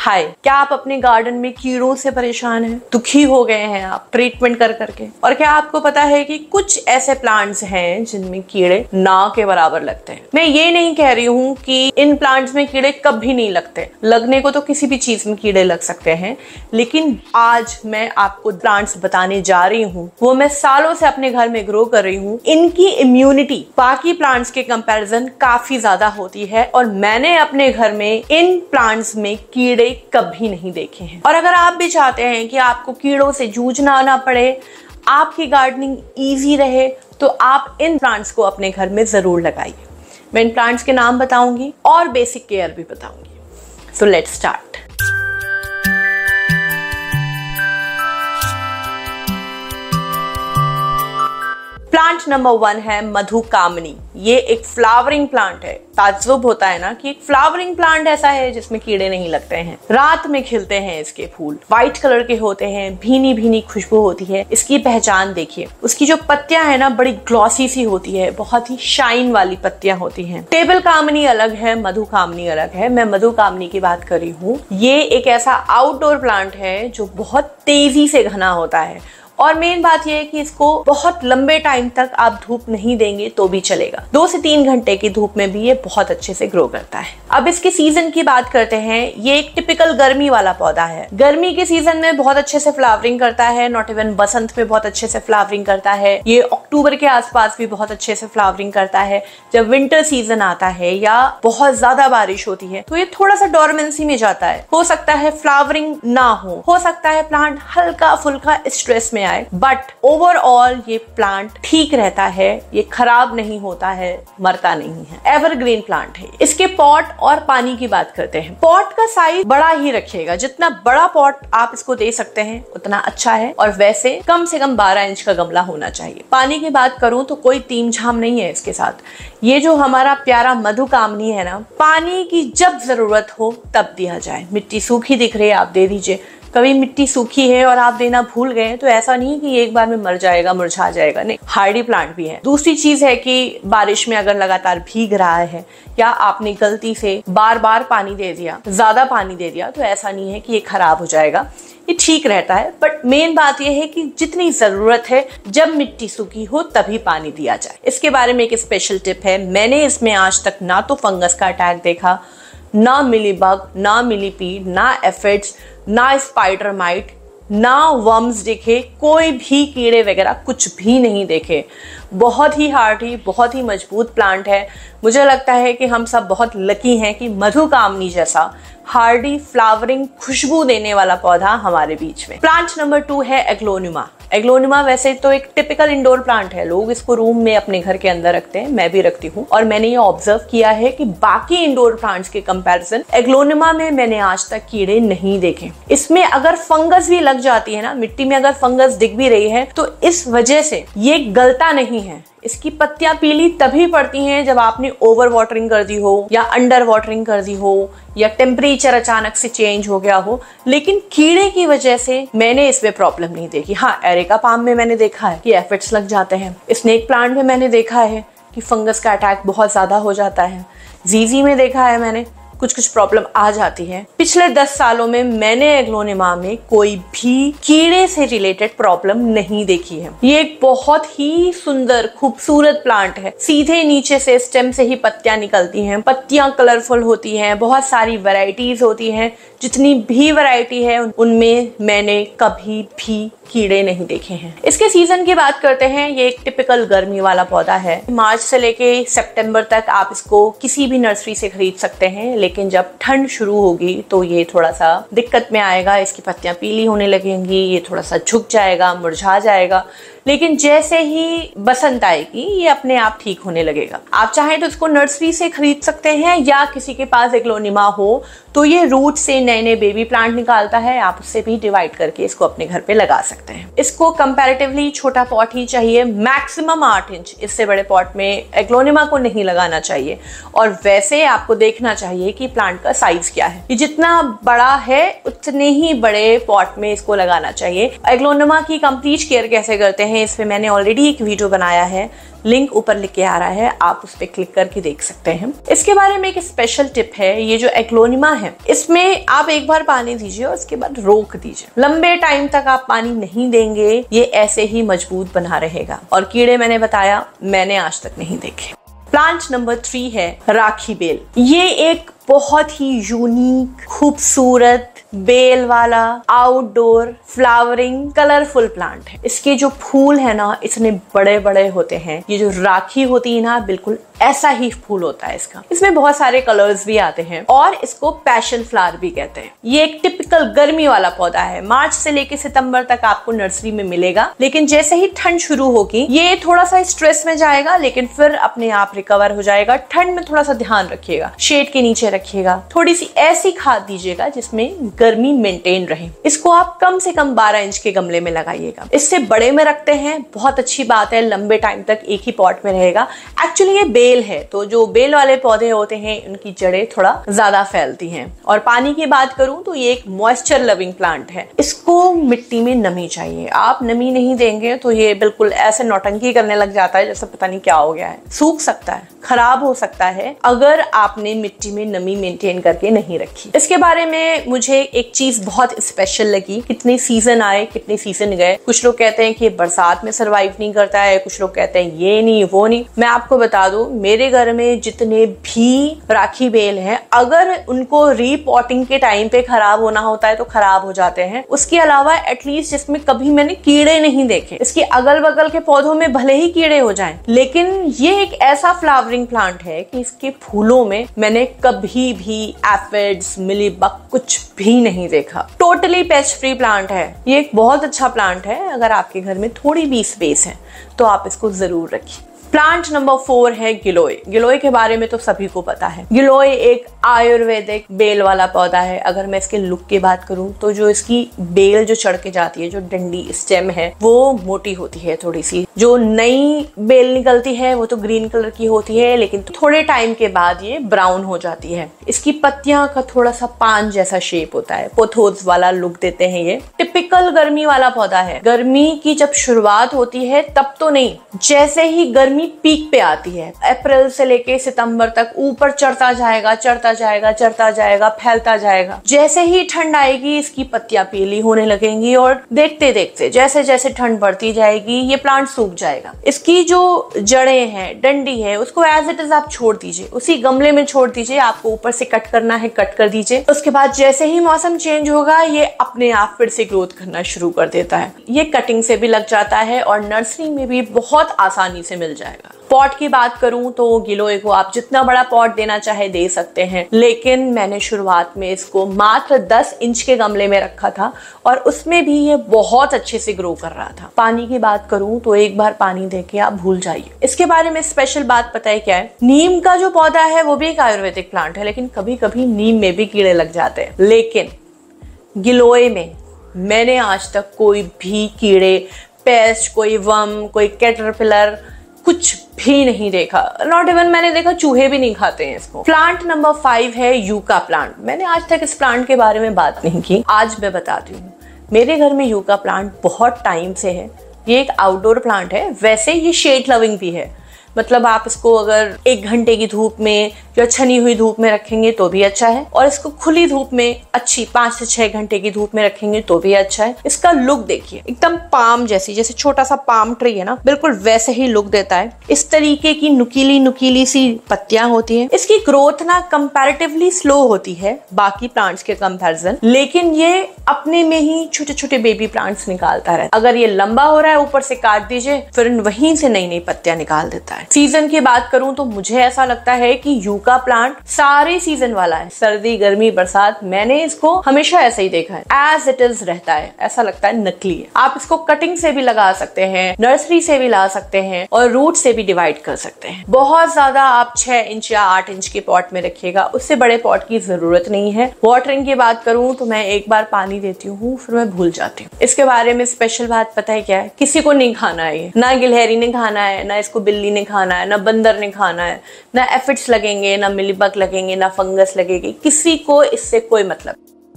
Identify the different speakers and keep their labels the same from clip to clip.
Speaker 1: हाय, क्या आप अपने गार्डन में कीड़ों से परेशान हैं? दुखी हो गए हैं आप ट्रीटमेंट कर करके? और क्या आपको पता है कि कुछ ऐसे प्लांट्स हैं जिनमें कीड़े ना के बराबर लगते हैं? मैं ये नहीं कह रही हूँ कि इन प्लांट्स में कीड़े कभी नहीं लगते, लगने को तो किसी भी चीज में कीड़े लग सकते हैं, लेकिन आज मैं आपको प्लांट्स बताने जा रही हूँ वो मैं सालों से अपने घर में ग्रो कर रही हूँ। इनकी इम्यूनिटी बाकी प्लांट्स के कंपैरिजन काफी ज्यादा होती है और मैंने अपने घर में इन प्लांट्स में कीड़े कभी नहीं देखे हैं। और अगर आप भी चाहते हैं कि आपको कीड़ों से जूझना ना पड़े, आपकी गार्डनिंग इजी रहे, तो आप इन प्लांट्स को अपने घर में जरूर लगाइए। मैं इन प्लांट्स के नाम बताऊंगी और बेसिक केयर भी बताऊंगी। So let's start. Plant number 1 है मधुकामनी। ये एक फ्लावरिंग प्लांट है। ताज्जुब होता है ना कि एक फ्लावरिंग प्लांट ऐसा है जिसमें कीड़े नहीं लगते हैं। रात में खिलते हैं इसके फूल, व्हाइट कलर के होते हैं, भीनी भीनी खुशबू होती है। इसकी पहचान देखिए, उसकी जो पत्तियां है ना बड़ी ग्लॉसी सी होती है, बहुत ही शाइन वाली पत्तियां होती हैं। टेबल कामनी अलग है, मधुकामनी अलग है। मैं मधुकामनी की बात कर रही हूँ। ये एक ऐसा आउटडोर प्लांट है जो बहुत तेजी से घना होता है और मेन बात यह है कि इसको बहुत लंबे टाइम तक आप धूप नहीं देंगे तो भी चलेगा। 2 से 3 घंटे की धूप में भी ये बहुत अच्छे से ग्रो करता है। अब इसके सीजन की बात करते हैं। ये एक टिपिकल गर्मी वाला पौधा है। गर्मी के सीजन में बहुत अच्छे से फ्लावरिंग करता है, नॉट इवन बसंत में बहुत अच्छे से फ्लावरिंग करता है। ये अक्टूबर के आसपास भी बहुत अच्छे से फ्लावरिंग करता है। जब विंटर सीजन आता है या बहुत ज्यादा बारिश होती है तो ये थोड़ा सा डोरमेंसी में जाता है। हो सकता है फ्लावरिंग ना हो सकता है प्लांट हल्का फुल्का स्ट्रेस में आए, बट ओवरऑल ये प्लांट ठीक रहता है। ये खराब नहीं होता है, मरता नहीं है। एवरग्रीन प्लांट है। इसके पॉट और पानी की बात करते हैं। पॉट का साइज बड़ा ही रखिएगा, जितना बड़ा पॉट आप इसको दे सकते हैं उतना अच्छा है, और वैसे कम से कम 12 इंच का गमला होना चाहिए। पानी की बात करूं तो कोई तीम झाम नहीं है इसके साथ। ये जो हमारा प्यारा मधुकामनी है ना, पानी की जब जरूरत हो तब दिया जाए। मिट्टी सूखी दिख रही है, आप दे दीजिए। कभी मिट्टी सूखी है और आप देना भूल गए तो ऐसा नहीं कि एक बार में मर जाएगा, मुरझा जाएगा, नहीं, हार्डी प्लांट भी है। दूसरी चीज है कि बारिश में अगर लगातार भीग रहा है या आपने गलती से बार बार पानी दे दिया, ज्यादा पानी दे दिया, तो ऐसा नहीं है कि ये खराब हो जाएगा, ये ठीक रहता है। बट मेन बात यह है कि जितनी जरूरत है, जब मिट्टी सूखी हो तभी पानी दिया जाए। इसके बारे में एक स्पेशल टिप है। मैंने इसमें आज तक ना तो फंगस का अटैक देखा, ना मिलीबग, ना मिलीपीड, ना एफिड्स, ना स्पाइडर माइट, ना वर्म्स दिखे, कोई भी कीड़े वगैरह कुछ भी नहीं देखे। बहुत ही हार्डी, बहुत ही मजबूत प्लांट है। मुझे लगता है कि हम सब बहुत लकी हैं कि मधुकामनी जैसा हार्डी फ्लावरिंग खुशबू देने वाला पौधा हमारे बीच में। प्लांट नंबर 2 है एग्लोनिमा। एग्लोनिमा वैसे तो एक टिपिकल इंडोर प्लांट है। लोग इसको रूम में अपने घर के अंदर रखते हैं, मैं भी रखती हूँ, और मैंने ये ऑब्जर्व किया है कि बाकी इंडोर प्लांट्स के कंपैरिजन एग्लोनिमा में मैंने आज तक कीड़े नहीं देखे। इसमें अगर फंगस भी लग जाती है ना, मिट्टी में अगर फंगस दिख भी रही है, तो इस वजह से ये गलता नहीं है। इसकी पत्तियां पीली तभी पड़ती हैं जब आपने ओवर वाटरिंग कर दी हो या अंडर वाटरिंग कर दी हो या टेम्परेचर अचानक से चेंज हो गया हो, लेकिन कीड़े की वजह से मैंने इसमें प्रॉब्लम नहीं देखी। हाँ, एरिका पाम में मैंने देखा है कि एफिड्स लग जाते हैं। स्नेक प्लांट में मैंने देखा है कि फंगस का अटैक बहुत ज्यादा हो जाता है। जीजी में देखा है मैंने कुछ प्रॉब्लम आ जाती है। पिछले 10 सालों में मैंने एग्लोनिमा में कोई भी कीड़े से रिलेटेड प्रॉब्लम नहीं देखी है। ये एक बहुत ही सुंदर खूबसूरत प्लांट है। सीधे नीचे से स्टेम से ही पत्तियां निकलती हैं, पत्तियां कलरफुल होती हैं, बहुत सारी वैरायटीज होती हैं। जितनी भी वैरायटी है उनमें मैंने कभी भी कीड़े नहीं देखे हैं। इसके सीजन की बात करते हैं। ये एक टिपिकल गर्मी वाला पौधा है। मार्च से लेके सितंबर तक आप इसको किसी भी नर्सरी से खरीद सकते हैं, लेकिन जब ठंड शुरू होगी तो ये थोड़ा सा दिक्कत में आएगा। इसकी पत्तियां पीली होने लगेंगी, ये थोड़ा सा झुक जाएगा, मुरझा जाएगा, लेकिन जैसे ही बसंत आएगी ये अपने आप ठीक होने लगेगा। आप चाहें तो इसको नर्सरी से खरीद सकते हैं या किसी के पास एग्लोनिमा हो तो ये रूट से नए नए बेबी प्लांट निकालता है, आप उससे भी डिवाइड करके इसको अपने घर पे लगा सकते हैं। इसको कंपैरेटिवली छोटा पॉट ही चाहिए, मैक्सिमम 8 इंच। इससे बड़े पॉट में एग्लोनिमा को नहीं लगाना चाहिए। और वैसे आपको देखना चाहिए कि प्लांट का साइज क्या है। ये जितना बड़ा है उतने ही बड़े पॉट में इसको लगाना चाहिए। एग्लोनिमा की कंप्लीट केयर कैसे करते हैं हैं इस पे मैंने ऑलरेडी एक वीडियो बनाया है, लिंक ऊपर लिख के आ रहा है, आप उस पे क्लिक करके देख सकते हैं। इसके बारे में एक स्पेशल टिप है, ये जो एग्लोनिमा है इसमें आप एक बार पानी दीजिए और उसके बाद रोक दीजिए। लंबे टाइम तक आप पानी नहीं देंगे, ये ऐसे ही मजबूत बना रहेगा और कीड़े मैंने बताया मैंने आज तक नहीं देखे। प्लांट नंबर 3 है राखी बेल। ये एक बहुत ही यूनिक, खूबसूरत, बेल वाला आउटडोर फ्लावरिंग कलरफुल प्लांट है। इसके जो फूल है ना इतने बड़े बड़े होते हैं, ये जो राखी होती है ना बिल्कुल ऐसा ही फूल होता है इसका। इसमें बहुत सारे कलर्स भी आते हैं और इसको पैशन फ्लावर भी कहते हैं। ये एक टिपिकल गर्मी वाला पौधा है, मार्च से लेकर सितंबर तक आपको नर्सरी में मिलेगा, लेकिन जैसे ही ठंड शुरू होगी ये थोड़ा सा स्ट्रेस में जाएगा, लेकिन फिर अपने आप रिकवर हो जाएगा। ठंड में थोड़ा सा ध्यान रखिएगा, शेड के नीचे रखिएगा, थोड़ी सी ऐसी खाद दीजिएगा जिसमें गर्मी मेंटेन रहे। इसको आप कम से कम 12 इंच के गमले में लगाइएगा। इससे बड़े में रखते हैं बहुत अच्छी बात है, लंबे टाइम तक एक ही पॉट में रहेगा। एक्चुअली ये बेल है, तो जो बेल वाले पौधे होते हैं उनकी जड़ें थोड़ा ज्यादा फैलती हैं। और पानी की बात करूं तो ये एक मॉइस्चर लविंग प्लांट है। इसको मिट्टी में नमी चाहिए, आप नमी नहीं देंगे तो ये बिल्कुल ऐसे नौटंकी करने लग जाता है जैसे पता नहीं क्या हो गया है, सूख सकता है, खराब हो सकता है अगर आपने मिट्टी में नमी मेंटेन करके नहीं रखी। इसके बारे में मुझे एक चीज बहुत स्पेशल लगी, कितने सीजन आए कितने सीजन गए। कुछ लोग कहते हैं कि बरसात में सरवाइव नहीं करता है, कुछ लोग कहते हैं ये नहीं वो नहीं। मैं आपको बता दूं मेरे घर में जितने भी राखी बेल हैं, अगर उनको रीपॉटिंग के टाइम पे खराब होना होता है तो खराब हो जाते हैं। उसके अलावा एटलीस्ट इसमें कभी मैंने कीड़े नहीं देखे। इसके अगल बगल के पौधों में भले ही कीड़े हो जाएं, लेकिन ये एक ऐसा फ्लावरिंग प्लांट है कि इसके फूलों में मैंने कभी भी एफिड्स, मिलीबग कुछ भी नहीं देखा। टोटली पेस्ट फ्री प्लांट है। ये एक बहुत अच्छा प्लांट है, अगर आपके घर में थोड़ी भी स्पेस है तो आप इसको जरूर रखिए। प्लांट नंबर 4 है गिलोय। गिलोय के बारे में तो सभी को पता है। गिलोय एक आयुर्वेदिक बेल वाला पौधा है। अगर मैं इसके लुक की बात करूं तो जो इसकी बेल जो चढ़ के जाती है, जो डंडी स्टेम है वो मोटी होती है थोड़ी सी। जो नई बेल निकलती है वो तो ग्रीन कलर की होती है, लेकिन थोड़े टाइम के बाद ये ब्राउन हो जाती है। इसकी पत्तियां का थोड़ा सा पान जैसा शेप होता है, पोथोस वाला लुक देते हैं। ये टिपिकल गर्मी वाला पौधा है। गर्मी की जब शुरुआत होती है तब तो नहीं, जैसे ही गर्मी पीक पे आती है अप्रैल से लेके सितंबर तक ऊपर चढ़ता जाएगा, चढ़ता जाएगा, चढ़ता जाएगा, फैलता जाएगा। जैसे ही ठंड आएगी इसकी पत्तियां पीली होने लगेंगी और देखते देखते जैसे जैसे ठंड बढ़ती जाएगी ये प्लांट सूख जाएगा। इसकी जो जड़ें हैं, डंडी है, उसको एज इट इज आप छोड़ दीजिए, उसी गमले में छोड़ दीजिए। आपको ऊपर से कट करना है कट कर दीजिए। उसके बाद जैसे ही मौसम चेंज होगा ये अपने आप फिर से ग्रोथ करना शुरू कर देता है। ये कटिंग से भी लग जाता है और नर्सरी में भी बहुत आसानी से मिल जाएगा। पॉट की बात करूं तो गिलोय को आप जितना बड़ा पॉट देना चाहे दे सकते हैं, लेकिन मैंने शुरुआत में इसको मात्र 10 इंच के गमले में रखा था और उसमें भी ये बहुत अच्छे से ग्रो कर रहा था। पानी की बात करूं तो एक बार पानी देके आप भूल जाइए। इसके बारे में स्पेशल बात पता है क्या है? नीम का जो पौधा है वो भी एक आयुर्वेदिक प्लांट है, लेकिन कभी कभी नीम में भी कीड़े लग जाते हैं। लेकिन गिलोय में मैंने आज तक कोई भी कीड़े, पेस्ट, कोई वर्म, कोई कैटरपिलर कुछ भी नहीं देखा। नॉट इवन मैंने देखा चूहे भी नहीं खाते हैं इसको। प्लांट नंबर 5 है यूका प्लांट। मैंने आज तक इस प्लांट के बारे में बात नहीं की, आज मैं बताती हूँ। मेरे घर में यूका प्लांट बहुत टाइम से है। ये एक आउटडोर प्लांट है, वैसे ये शेड लविंग भी है। मतलब आप इसको अगर 1 घंटे की धूप में या छनी हुई धूप में रखेंगे तो भी अच्छा है, और इसको खुली धूप में अच्छी 5 से 6 घंटे की धूप में रखेंगे तो भी अच्छा है। इसका लुक देखिए, एकदम पाम जैसी, जैसे छोटा सा पाम ट्री है ना, बिल्कुल वैसे ही लुक देता है। इस तरीके की नुकीली नुकीली सी पत्तियां होती है। इसकी ग्रोथ ना कंपैरेटिवली स्लो होती है बाकी प्लांट्स के कंपैरिजन, लेकिन ये अपने में ही छोटे छोटे बेबी प्लांट्स निकालता रहता है। अगर ये लंबा हो रहा है ऊपर से काट दीजिए, फिर वहीं से नई नई पत्तियां निकाल देता है। सीजन की बात करूं तो मुझे ऐसा लगता है कि यूका प्लांट सारे सीजन वाला है, सर्दी, गर्मी, बरसात। मैंने इसको हमेशा ऐसे ही देखा है, एज इट इज रहता है, ऐसा लगता है नकली है। आप इसको कटिंग से भी लगा सकते हैं, नर्सरी से भी ला सकते हैं और रूट से भी डिवाइड कर सकते हैं। बहुत ज्यादा आप 6 इंच या 8 इंच के पॉट में रखिएगा, उससे बड़े पॉट की जरूरत नहीं है। वाटरिंग की बात करूं तो मैं एक बार पानी देती हूँ, फिर मैं भूल जाती हूँ। इसके बारे में स्पेशल बात पता है क्या है? किसी को नहीं खाना है ये, ना गिलहरी ने खाना है, ना इसको बिल्ली ने खाना है, ना बंदर ने खाना है, ना एफिड्स लगेंगे, ना मिलीबग लगेंगे, ना फंगस लगेगी, किसी को इससे कोई मतलब।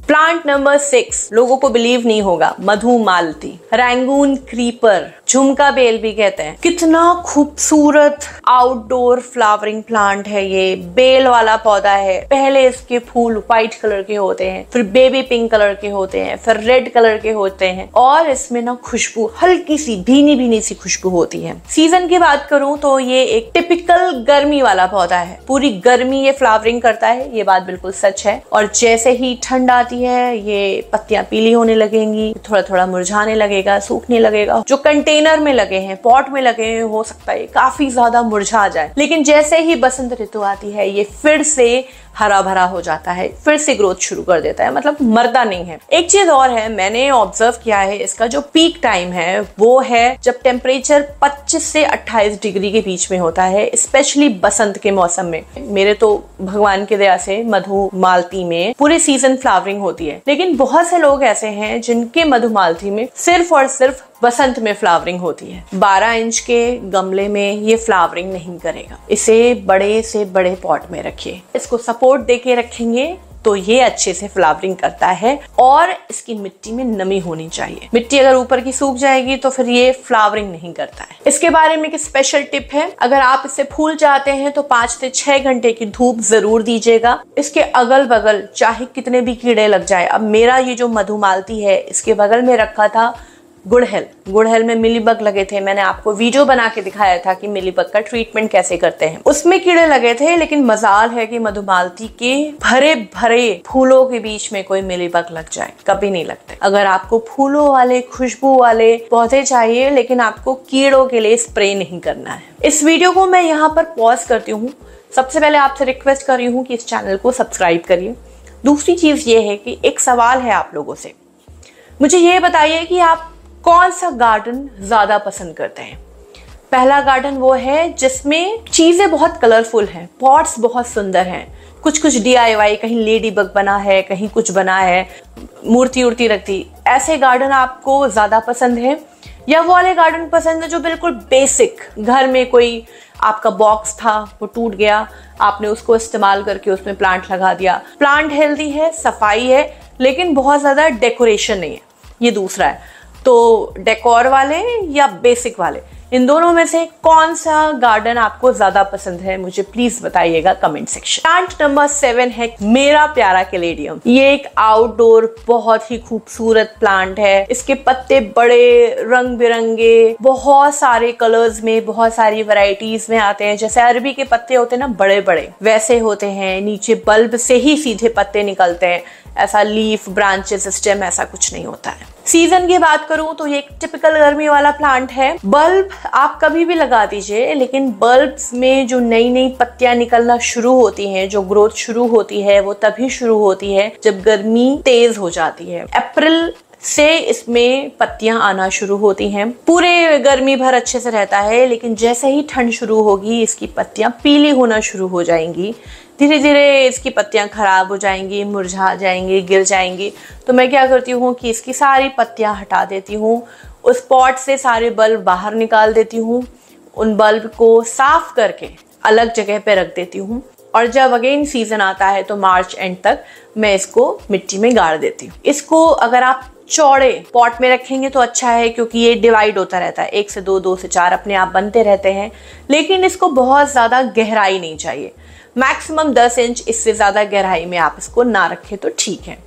Speaker 1: प्लांट नंबर 6 लोगों को बिलीव नहीं होगा, मधुमालती, रैंगून क्रीपर, झुमका बेल भी कहते हैं। कितना खूबसूरत आउटडोर फ्लावरिंग प्लांट है ये। बेल वाला पौधा है। पहले इसके फूल व्हाइट कलर के होते हैं, फिर बेबी पिंक कलर के होते हैं, फिर रेड कलर के होते हैं और इसमें ना खुशबू, हल्की सी भीनी भीनी सी खुशबू होती है। सीजन की बात करूं तो ये एक टिपिकल गर्मी वाला पौधा है। पूरी गर्मी ये फ्लावरिंग करता है, ये बात बिल्कुल सच है। और जैसे ही ठंड आती है ये पत्तियां पीली होने लगेंगी, थोड़ा थोड़ा मुरझाने लगेगा, सूखने लगेगा। जो कंटेनर में लगे हैं, पॉट में लगे हैं, हो सकता है काफी ज्यादा मुरझा जाए, लेकिन जैसे ही बसंत ऋतु आती है ये फिर से हरा भरा हो जाता है, फिर से ग्रोथ शुरू कर देता है, मतलब मरता नहीं है। एक चीज और है, मैंने ऑब्जर्व किया है, इसका जो पीक टाइम है वो है जब टेम्परेचर 25 से 28 डिग्री के बीच में होता है, स्पेशली बसंत के मौसम में। मेरे तो भगवान की दया से मधुमालती में पूरे सीजन फ्लावरिंग होती है, लेकिन बहुत से लोग ऐसे हैं जिनके मधुमालती में सिर्फ और सिर्फ बसंत में फ्लावरिंग होती है। 12 इंच के गमले में ये फ्लावरिंग नहीं करेगा। इसे बड़े से बड़े पॉट में रखिए, इसको सपोर्ट देके रखेंगे तो ये अच्छे से फ्लावरिंग करता है। और इसकी मिट्टी में नमी होनी चाहिए। मिट्टी अगर ऊपर की सूख जाएगी तो फिर ये फ्लावरिंग नहीं करता है। इसके बारे में एक स्पेशल टिप है, अगर आप इससे फूल चाहते हैं तो 5 से 6 घंटे की धूप जरूर दीजिएगा। इसके अगल बगल चाहे कितने भी कीड़े लग जाए, अब मेरा ये जो मधुमालती है इसके बगल में रखा था गुड़हल में मिलीबग लगे थे। मैंने आपको वीडियो बना के दिखाया था कि मिलीबग का ट्रीटमेंट कैसे करते हैं। उसमें कीड़े लगे थे, लेकिन मजाल है कि मधुमालती के भरे भरे फूलों के बीच में कोई मिलीबग लग जाए, कभी नहीं लगते। अगर आपको फूलों वाले, खुशबू वाले पौधे चाहिए लेकिन आपको कीड़ों के लिए स्प्रे नहीं करना है। इस वीडियो को मैं यहाँ पर पॉज करती हूँ। सबसे पहले आपसे रिक्वेस्ट कर रही हूँ कि इस चैनल को सब्सक्राइब करिए। दूसरी चीज ये है कि एक सवाल है आप लोगों से, मुझे ये बताइए कि आप कौन सा गार्डन ज्यादा पसंद करते हैं। पहला गार्डन वो है जिसमें चीजें बहुत कलरफुल हैं, पॉट्स बहुत सुंदर हैं, कुछ कुछ DIY, कहीं लेडी बग बना है, कहीं कुछ बना है, मूर्ति उड़ती रखती, ऐसे गार्डन आपको ज्यादा पसंद है? या वो वाले गार्डन पसंद है जो बिल्कुल बेसिक, घर में कोई आपका बॉक्स था वो टूट गया, आपने उसको इस्तेमाल करके उसमें प्लांट लगा दिया, प्लांट हेल्दी है, सफाई है, लेकिन बहुत ज्यादा डेकोरेशन नहीं है, ये दूसरा है। तो डेकोर वाले या बेसिक वाले, इन दोनों में से कौन सा गार्डन आपको ज्यादा पसंद है, मुझे प्लीज बताइएगा कमेंट सेक्शन। प्लांट नंबर 7 है मेरा प्यारा कैलेडियम। ये एक आउटडोर बहुत ही खूबसूरत प्लांट है। इसके पत्ते बड़े, रंग बिरंगे, बहुत सारे कलर्स में, बहुत सारी वैरायटीज में आते हैं। जैसे अरबी के पत्ते होते हैं ना बड़े बड़े, वैसे होते हैं। नीचे बल्ब से ही सीधे पत्ते निकलते हैं, ऐसा लीफ, ब्रांचेस, स्टेम ऐसा कुछ नहीं होता है। सीजन की बात करूं तो ये एक टिपिकल गर्मी वाला प्लांट है। बल्ब आप कभी भी लगा दीजिए, लेकिन बल्ब्स में जो नई नई पत्तियां निकलना शुरू होती हैं, जो ग्रोथ शुरू होती है, वो तभी शुरू होती है जब गर्मी तेज हो जाती है। अप्रैल से इसमें पत्तियां आना शुरू होती हैं। पूरे गर्मी भर अच्छे से रहता है, लेकिन जैसे ही ठंड शुरू होगी इसकी पत्तियां पीली होना शुरू हो जाएंगी। धीरे धीरे इसकी पत्तियां खराब हो जाएंगी, मुरझा जाएंगी, गिर जाएंगी। तो मैं क्या करती हूँ कि इसकी सारी पत्तियां हटा देती हूँ, उस पॉट से सारे बल्ब बाहर निकाल देती हूँ, उन बल्ब को साफ करके अलग जगह पे रख देती हूँ। और जब अगेन सीजन आता है तो मार्च एंड तक मैं इसको मिट्टी में गाड़ देती हूँ। इसको अगर आप चौड़े पॉट में रखेंगे तो अच्छा है, क्योंकि ये डिवाइड होता रहता है, 1 से 2, 2 से 4 अपने आप बनते रहते हैं। लेकिन इसको बहुत ज्यादा गहराई नहीं चाहिए, मैक्सिमम 10 इंच, इससे ज्यादा गहराई में आप इसको ना रखें तो ठीक है।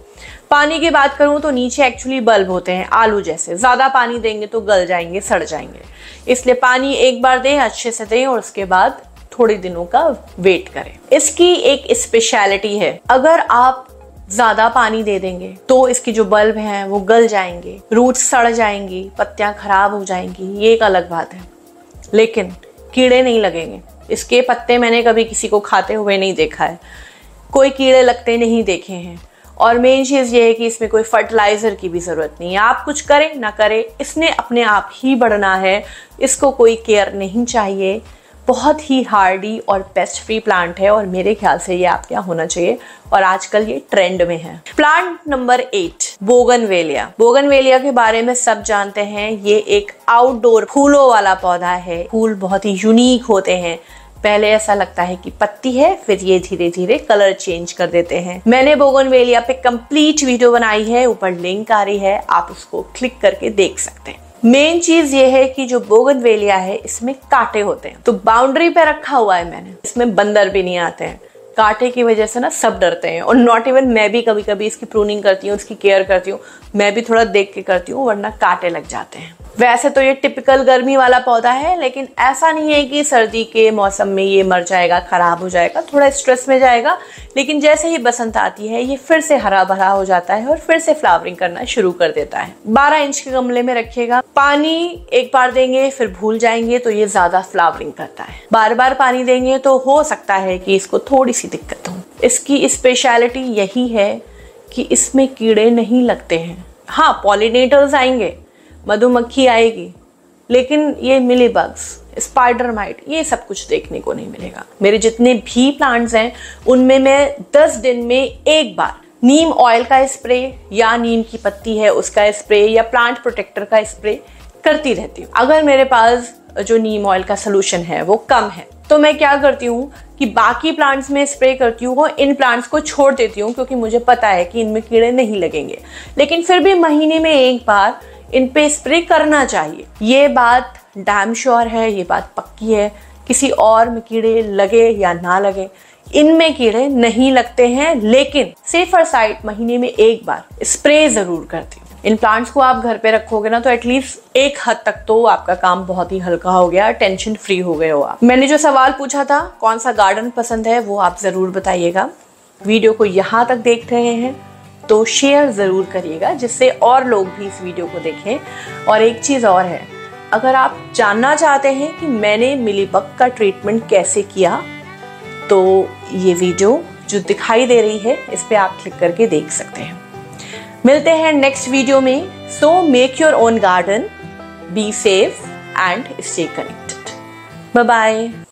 Speaker 1: पानी की बात करूं तो नीचे एक्चुअली बल्ब होते हैं आलू जैसे, ज्यादा पानी देंगे तो गल जाएंगे, सड़ जाएंगे, इसलिए पानी एक बार दें, अच्छे से दें और उसके बाद थोड़े दिनों का वेट करें। इसकी एक स्पेशलिटी है, अगर आप ज्यादा पानी दे देंगे तो इसकी जो बल्ब हैं वो गल जाएंगे, रूट्स सड़ जाएंगी, पत्तियां खराब हो जाएंगी, ये एक अलग बात है। लेकिन कीड़े नहीं लगेंगे। इसके पत्ते मैंने कभी किसी को खाते हुए नहीं देखा है, कोई कीड़े लगते नहीं देखे हैं। और मेन चीज ये है कि इसमें कोई फर्टिलाइजर की भी जरूरत नहीं है। आप कुछ करें ना करें, इसने अपने आप ही बढ़ना है, इसको कोई केयर नहीं चाहिए। बहुत ही हार्डी और पेस्ट फ्री प्लांट है और मेरे ख्याल से ये आपके यहाँ होना चाहिए और आजकल ये ट्रेंड में है। Plant number 8 bougainvillea. बोगनवेलिया के बारे में सब जानते हैं, ये एक आउटडोर फूलों वाला पौधा है। फूल बहुत ही यूनिक होते हैं, पहले ऐसा लगता है कि पत्ती है, फिर ये धीरे धीरे कलर चेंज कर देते हैं। मैंने बोगनवेलिया पे कंप्लीट वीडियो बनाई है, ऊपर लिंक आ रही है, आप उसको क्लिक करके देख सकते हैं। मेन चीज ये है कि जो बोगनवेलिया है इसमें कांटे होते हैं, तो बाउंड्री पे रखा हुआ है मैंने। इसमें बंदर भी नहीं आते हैं, कांटे की वजह से ना सब डरते हैं। और नॉट इवन मैं भी कभी कभी इसकी प्रूनिंग करती हूँ, इसकी केयर करती हूँ, मैं भी थोड़ा देख के करती हूँ, वरना कांटे लग जाते हैं। वैसे तो ये टिपिकल गर्मी वाला पौधा है, लेकिन ऐसा नहीं है कि सर्दी के मौसम में ये मर जाएगा, खराब हो जाएगा, थोड़ा स्ट्रेस में जाएगा। लेकिन जैसे ही बसंत आती है ये फिर से हरा भरा हो जाता है और फिर से फ्लावरिंग करना शुरू कर देता है। 12 इंच के गमले में रखिएगा, पानी एक बार देंगे फिर भूल जाएंगे तो ये ज्यादा फ्लावरिंग करता है। बार बार पानी देंगे तो हो सकता है कि इसको थोड़ी सी दिक्कत हो। इसकी स्पेशलिटी यही है कि इसमें कीड़े नहीं लगते हैं। हाँ, पॉलिनेटर्स आएंगे, मधुमक्खी आएगी, लेकिन ये मिली बग्स, स्पाइडर माइट, ये सब कुछ देखने को नहीं मिलेगा। मेरे जितने भी प्लांट्स हैं उनमें मैं 10 दिन में एक बार नीम ऑयल का स्प्रे या नीम की पत्ती है उसका स्प्रे या प्लांट प्रोटेक्टर का स्प्रे करती रहती हूँ। अगर मेरे पास जो नीम ऑयल का सोल्यूशन है वो कम है तो मैं क्या करती हूँ कि बाकी प्लांट्स में स्प्रे करती हूँ और इन प्लांट्स को छोड़ देती हूँ, क्योंकि मुझे पता है कि इनमें कीड़े नहीं लगेंगे। लेकिन फिर भी महीने में एक बार इन पे स्प्रे करना चाहिए। ये बात डैम श्योर है, ये बात पक्की है। किसी और में कीड़े लगे या ना लगे, इनमें कीड़े नहीं लगते हैं, लेकिन सेफर साइड महीने में एक बार स्प्रे जरूर करती हूँ। इन प्लांट्स को आप घर पे रखोगे ना तो एटलीस्ट एक हद तक तो आपका काम बहुत ही हल्का हो गया, टेंशन फ्री हो गए हो आप। मैंने जो सवाल पूछा था कौन सा गार्डन पसंद है वो आप जरूर बताइएगा। वीडियो को यहाँ तक देख रहे हैं तो शेयर जरूर करिएगा, जिससे और लोग भी इस वीडियो को देखें। और एक चीज और है, अगर आप जानना चाहते हैं कि मैंने मिलीबग का ट्रीटमेंट कैसे किया तो ये वीडियो जो दिखाई दे रही है इस पे आप क्लिक करके देख सकते हैं। मिलते हैं नेक्स्ट वीडियो में। So make your own garden, be safe and stay connected. Bye bye.